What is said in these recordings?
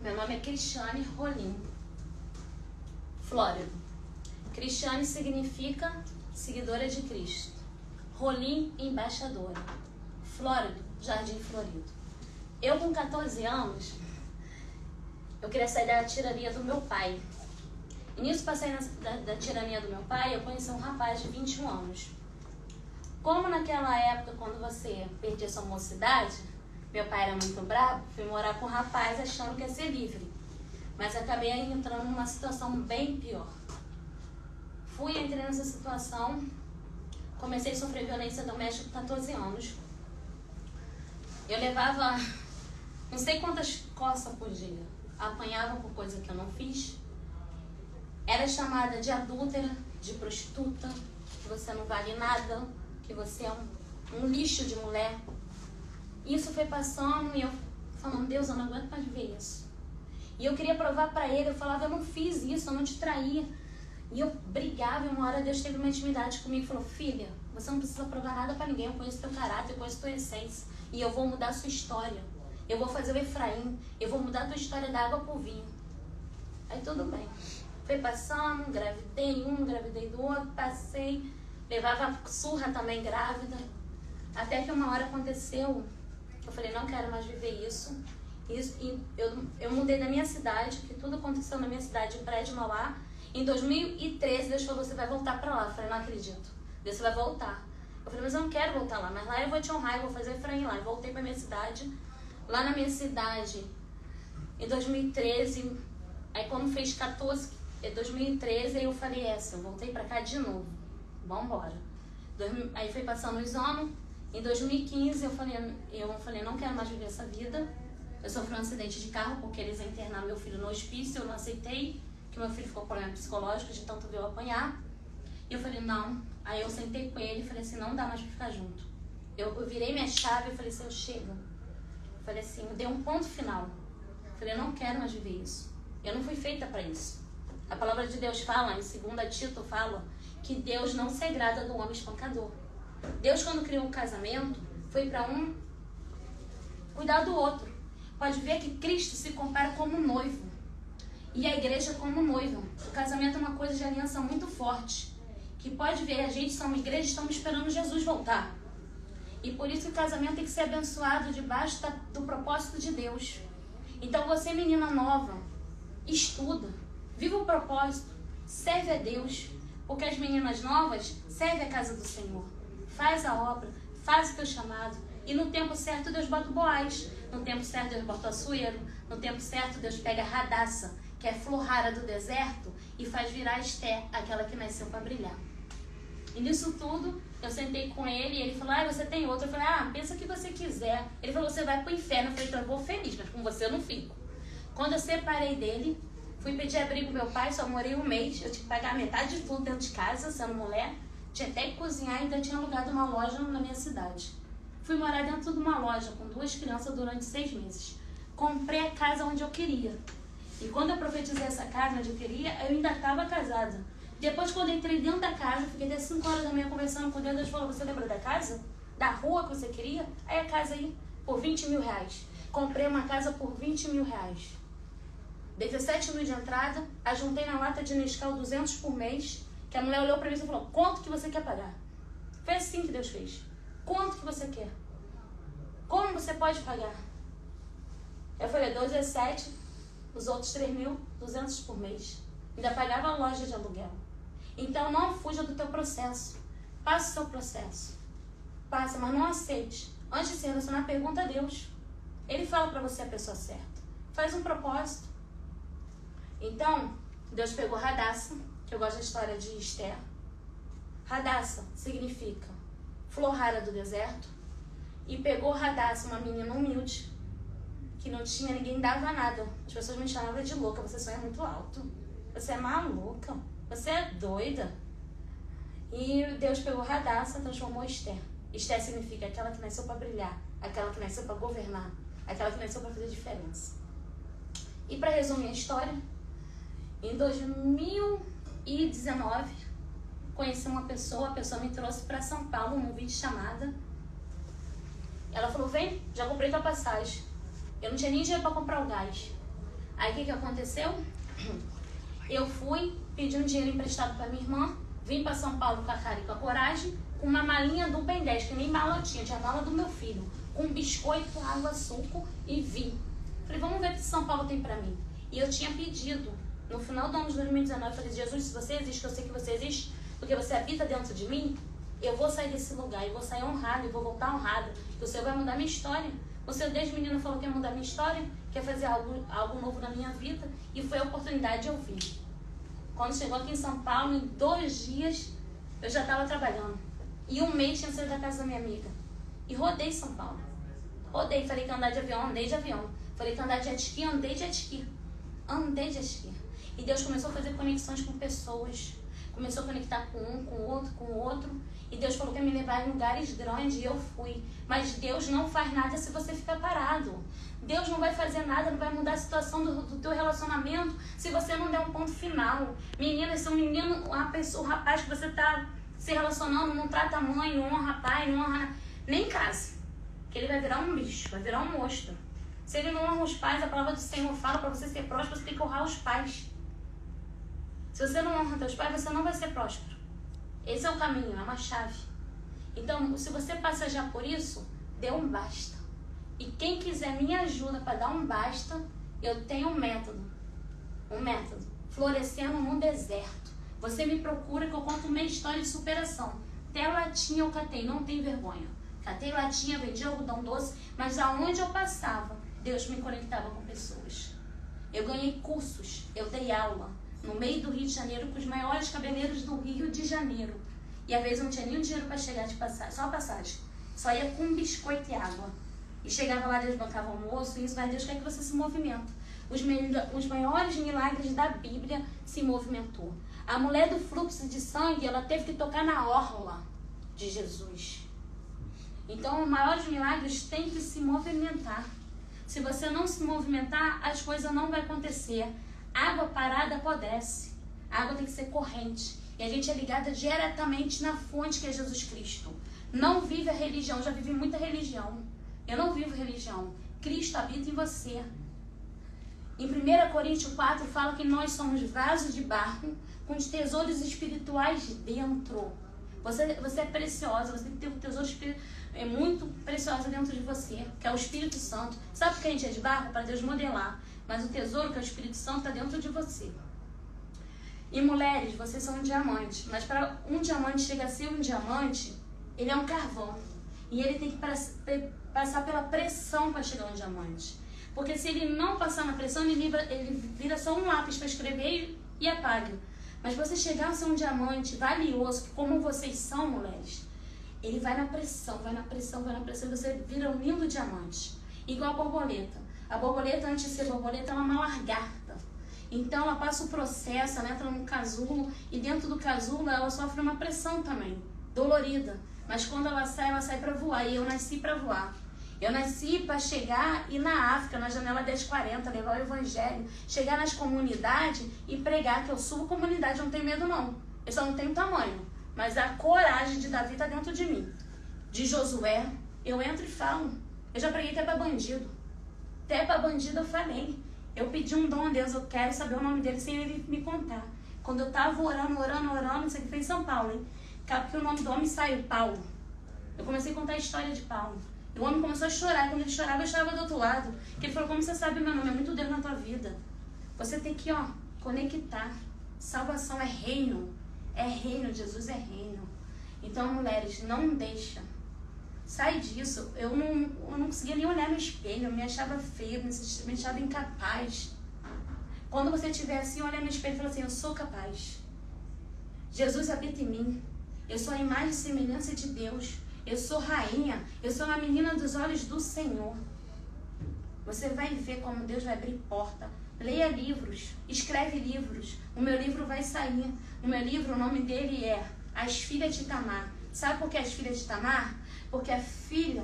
Meu nome é Cristiane Rolim, Flórido. Cristiane significa seguidora de Cristo. Rolim, embaixadora. Flórido, Jardim Florido. Eu, com 14 anos, eu queria sair da tirania do meu pai. E nisso, para sair da tirania do meu pai, eu conheci um rapaz de 21 anos. Como naquela época, quando você perdia sua mocidade, meu pai era muito bravo, fui morar com o rapaz achando que ia ser livre. Mas acabei entrando numa situação bem pior. Entrei nessa situação, comecei a sofrer violência doméstica com 14 anos. Eu levava não sei quantas coças por dia. Apanhava por coisa que eu não fiz. Era chamada de adúltera, de prostituta, que você não vale nada, que você é um lixo de mulher. Isso foi passando e eu falando, Deus, eu não aguento mais ver isso. E eu queria provar pra ele, eu falava, eu não fiz isso, eu não te traía. E eu brigava e uma hora Deus teve uma intimidade comigo e falou, filha, você não precisa provar nada pra ninguém, eu conheço teu caráter, eu conheço tua essência. E eu vou mudar a sua história. Eu vou fazer o Efraim, eu vou mudar a tua história da água pro vinho. Aí tudo bem. Foi passando, engravidei um, engravidei do outro, passei, levava surra também grávida. Até que uma hora aconteceu, eu falei, não quero mais viver isso. E eu mudei da minha cidade, que tudo aconteceu na minha cidade, em Prédio Mauá. Em 2013, Deus falou, você vai voltar pra lá. Eu falei, não acredito. Deus, você vai voltar. Eu falei, mas eu não quero voltar lá. Mas lá eu vou te honrar, eu vou fazer Efraim lá. Eu voltei pra minha cidade. Lá na minha cidade, em 2013, aí quando fez 2013, aí eu falei, eu voltei pra cá de novo. Vambora. Aí foi passando os anos. Em 2015, eu falei, não quero mais viver essa vida. Eu sofri um acidente de carro porque eles iam internar meu filho no hospício, eu não aceitei, que meu filho ficou com problema psicológico, de tanto ver eu apanhar. E eu falei, não. Aí eu sentei com ele e falei assim, não dá mais pra ficar junto. Eu virei minha chave e falei assim, eu chego. Eu falei assim, eu dei um ponto final. Eu falei, eu não quero mais viver isso. Eu não fui feita pra isso. A palavra de Deus fala, em 2 Tito fala, que Deus não se agrada do homem espancador. Deus, quando criou um casamento, foi para um cuidar do outro. Pode ver que Cristo se compara como noivo e a igreja como noiva. O casamento é uma coisa de aliança muito forte. Que pode ver, a gente somos igreja, estamos esperando Jesus voltar. E por isso o casamento tem que ser abençoado debaixo do propósito de Deus. Então você, menina nova, estuda, viva o propósito, serve a Deus. Porque as meninas novas servem a casa do Senhor. Faz a obra, faz o teu chamado. E no tempo certo Deus bota o Boaz. No tempo certo Deus bota o Assuero. No tempo certo Deus pega a Radassa, que é flor rara do deserto, e faz virar Esther, aquela que nasceu para brilhar. E nisso tudo, eu sentei com ele e ele falou, você tem outro. Eu falei, pensa o que você quiser. Ele falou, você vai pro inferno. Eu falei, então eu vou feliz, mas com você eu não fico. Quando eu separei dele, fui pedir abrigo pro meu pai, só morei um mês. Eu tinha que pagar metade de tudo dentro de casa, sendo mulher. Tinha até que cozinhar e ainda tinha alugado uma loja na minha cidade. Fui morar dentro de uma loja com 2 crianças durante 6 meses. Comprei a casa onde eu queria. E quando eu profetizei essa casa onde eu queria, eu ainda estava casada. Depois, quando eu entrei dentro da casa, fiquei até 5 horas da manhã conversando com Deus. Deus falou, você lembra da casa? Da rua que você queria? Aí a casa aí, por 20 mil reais. Comprei uma casa por 20 mil reais. 17 mil de entrada, ajuntei na lata de Nescau 200 por mês, que a mulher olhou pra mim e falou, quanto que você quer pagar? Foi assim que Deus fez. Quanto que você quer? Como você pode pagar? Eu falei, 17, os outros 3.200 por mês. Ainda pagava a loja de aluguel. Então não fuja do teu processo. Passa o seu processo. Passa, mas não aceite. Antes de se relacionar, pergunta a Deus. Ele fala pra você a pessoa certa. Faz um propósito. Então, Deus pegou Radassa, que eu gosto da história de Esther. Radassa significa flor rara do deserto. E pegou Radassa, uma menina humilde, que não tinha, ninguém dava nada. As pessoas me chamavam de louca, você sonha muito alto. Você é maluca, você é doida. E Deus pegou Radassa e transformou Esther. Esther significa aquela que nasceu para brilhar, aquela que nasceu para governar, aquela que nasceu para fazer diferença. E para resumir a história, em 2019, conheci uma pessoa, a pessoa me trouxe para São Paulo num vídeo chamada. Ela falou, vem, já comprei tua passagem. Eu não tinha nem dinheiro para comprar o gás. Aí o que aconteceu? Eu fui, pedi um dinheiro emprestado para minha irmã, vim para São Paulo com a cara e com a coragem, com uma malinha do Ben 10, que nem mala eu tinha mala do meu filho, com biscoito, água, suco e vim. Falei, vamos ver o que São Paulo tem para mim. E eu tinha pedido, no final do ano de 2019, eu falei, Jesus, se você existe, eu sei que você existe, porque você habita dentro de mim, eu vou sair desse lugar, eu vou sair honrada, eu vou voltar honrada, que o Senhor vai mudar minha história. O Senhor desde menina falou que ia mudar minha história, quer fazer algo novo na minha vida, e foi a oportunidade de eu vir. Quando chegou aqui em São Paulo, em 2 dias, eu já estava trabalhando. E 1 mês tinha saído da casa da minha amiga. E rodei São Paulo. Rodei, falei que andar de avião, andei de avião. Falei que andar de jet ski, andei de jet ski. Andei de jet ski. E Deus começou a fazer conexões com pessoas. Começou a conectar com um, com o outro, com o outro. E Deus falou que ia me levar em lugares grandes e eu fui. Mas Deus não faz nada se você ficar parado. Deus não vai fazer nada, não vai mudar a situação do teu relacionamento se você não der um ponto final. Menina, se um menino, o rapaz que você está se relacionando, não trata a mãe, não honra pai, não honra... Nem casa. Que ele vai virar um bicho, vai virar um monstro. Se ele não honra os pais, a palavra do Senhor fala para você ser próspero, você tem que honrar os pais. Se você não honra teus pais, você não vai ser próspero. Esse é o caminho, é uma chave. Então, se você passa já por isso, dê um basta. E quem quiser minha ajuda para dar um basta, eu tenho um método. Um método. Florescendo no deserto. Você me procura que eu conto uma história de superação. Até latinha eu catei, não tem vergonha. Catei latinha, vendi algodão doce, mas aonde eu passava, Deus me conectava com pessoas. Eu ganhei cursos, eu dei aula no meio do Rio de Janeiro com os maiores cabeleireiros do Rio de Janeiro. E às vezes eu não tinha nenhum dinheiro para chegar de passagem, só a passagem. Só ia com biscoito e água. E chegava lá, Deus bancava almoço, e isso, mas Deus quer que você se movimenta. Os maiores milagres da Bíblia se movimentou. A mulher do fluxo de sangue, ela teve que tocar na orla de Jesus. Então, os maiores milagres têm que se movimentar. Se você não se movimentar, as coisas não vão acontecer. Água parada apodrece. A água tem que ser corrente. E a gente é ligada diretamente na fonte que é Jesus Cristo. Não vive a religião. Eu já vivi muita religião. Eu não vivo religião. Cristo habita em você. Em 1 Coríntios 4 fala que nós somos vasos de barro com os tesouros espirituais dentro. Você é preciosa, você tem que ter um tesouro muito precioso dentro de você, que é o Espírito Santo. Sabe por que a gente é de barro? Para Deus modelar. Mas o tesouro, que é o Espírito Santo, está dentro de você. E mulheres, vocês são um diamante. Mas para um diamante chegar a ser um diamante, ele é um carvão. E ele tem que passar pela pressão para chegar a um diamante. Porque se ele não passar na pressão, ele vira só um lápis para escrever e apaga. Mas você chegar a ser um diamante valioso, como vocês são, mulheres, ele vai na pressão, vai na pressão, vai na pressão, e você vira um lindo diamante. Igual a borboleta. A borboleta, antes de ser borboleta, ela é uma lagarta. Então, ela passa o processo, ela entra no casulo, e dentro do casulo, ela sofre uma pressão também, dolorida. Mas quando ela sai para voar, e eu nasci para voar. Eu nasci para chegar e na África, na janela 1040, levar o evangelho, chegar nas comunidades e pregar, que eu subo comunidade, eu não tenho medo não. Eu só não tenho tamanho. Mas a coragem de Davi está dentro de mim. De Josué, eu entro e falo. Eu já preguei até para bandido. Até para bandido eu falei. Eu pedi um dom a Deus, eu quero saber o nome dele sem ele me contar. Quando eu estava orando, isso aqui foi em São Paulo, hein? Porque o nome do homem saiu, Paulo. Eu comecei a contar a história de Paulo. E o homem começou a chorar. Quando ele chorava, eu chorava do outro lado. Porque ele falou, como você sabe meu nome? É muito Deus na tua vida. Você tem que, conectar. Salvação é reino. É reino, Jesus é reino. Então, mulheres, não deixa. Sai disso. Eu não conseguia nem olhar no espelho. Eu me achava feia, me achava incapaz. Quando você estiver assim, olha no espelho e fala assim, eu sou capaz. Jesus habita em mim. Eu sou a imagem e semelhança de Deus. Eu sou rainha, eu sou uma menina dos olhos do Senhor. Você vai ver como Deus vai abrir porta. Leia livros, escreve livros. O meu livro vai sair. O meu livro, o nome dele é As Filhas de Tamar. Sabe por que As Filhas de Tamar? Porque a filha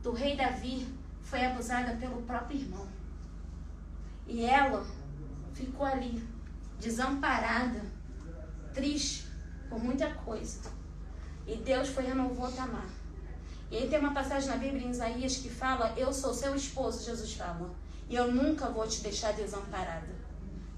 do rei Davi foi abusada pelo próprio irmão. E ela ficou ali, desamparada, triste por muita coisa. E Deus renovou Tamar. E aí tem uma passagem na Bíblia, em Isaías, que fala, eu sou seu esposo, Jesus fala. E eu nunca vou te deixar desamparada.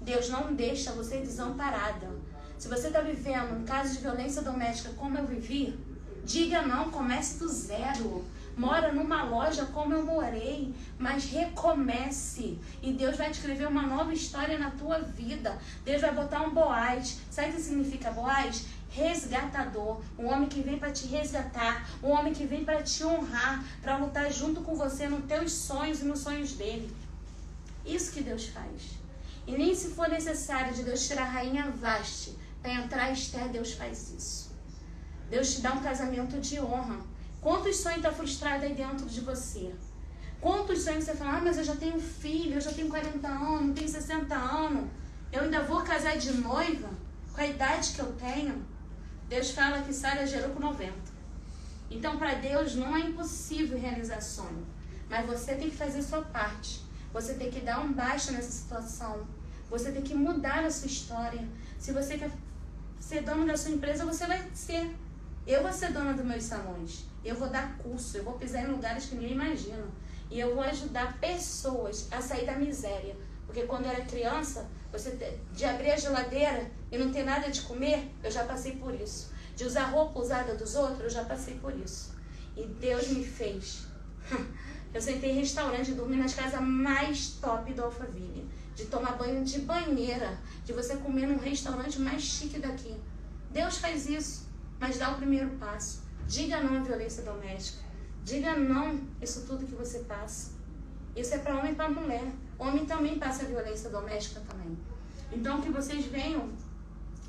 Deus não deixa você desamparada. Se você está vivendo um caso de violência doméstica como eu vivi, diga não, comece do zero. Mora numa loja como eu morei, mas recomece. E Deus vai escrever uma nova história na tua vida. Deus vai botar um Boaz. Sabe o que significa Boaz? Resgatador. Um homem que vem para te resgatar. Um homem que vem para te honrar, para lutar junto com você nos teus sonhos e nos sonhos dele. Isso que Deus faz. E nem se for necessário de Deus tirar a rainha Vasti para entrar Esther, Deus faz isso. Deus te dá um casamento de honra. Quantos sonhos estão frustrados aí dentro de você? Quantos sonhos você fala, mas eu já tenho filho, eu já tenho 40 anos, tenho 60 anos, eu ainda vou casar de noiva com a idade que eu tenho? Deus fala que Sara gerou com 90. Então, para Deus não é impossível realizar sonho, mas você tem que fazer a sua parte. Você tem que dar um basta nessa situação. Você tem que mudar a sua história. Se você quer ser dono da sua empresa, você vai ser. Eu vou ser dona dos meus salões. Eu vou dar curso. Eu vou pisar em lugares que ninguém imagina. E eu vou ajudar pessoas a sair da miséria. Porque quando eu era criança, de abrir a geladeira e não ter nada de comer, eu já passei por isso. De usar roupa usada dos outros, eu já passei por isso. E Deus me fez. Eu sentei em restaurante, dormi nas casas mais top do Alphaville. De tomar banho de banheira. De você comer num restaurante mais chique daqui. Deus faz isso. Mas dá o primeiro passo. Diga não à violência doméstica. Diga não isso tudo que você passa. Isso é para homem e para mulher. Homem também passa violência doméstica também. Então que vocês venham.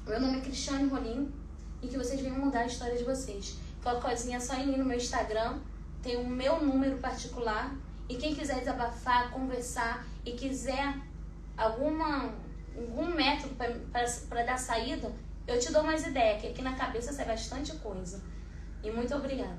Meu nome é Cristiane Rolim. E que vocês venham mudar a história de vocês. Qualquer coisinha é só ir no meu Instagram. Tem o meu número particular. E quem quiser desabafar, conversar e quiser algum método para dar saída, eu te dou mais ideia, que aqui na cabeça sai bastante coisa. E muito obrigada.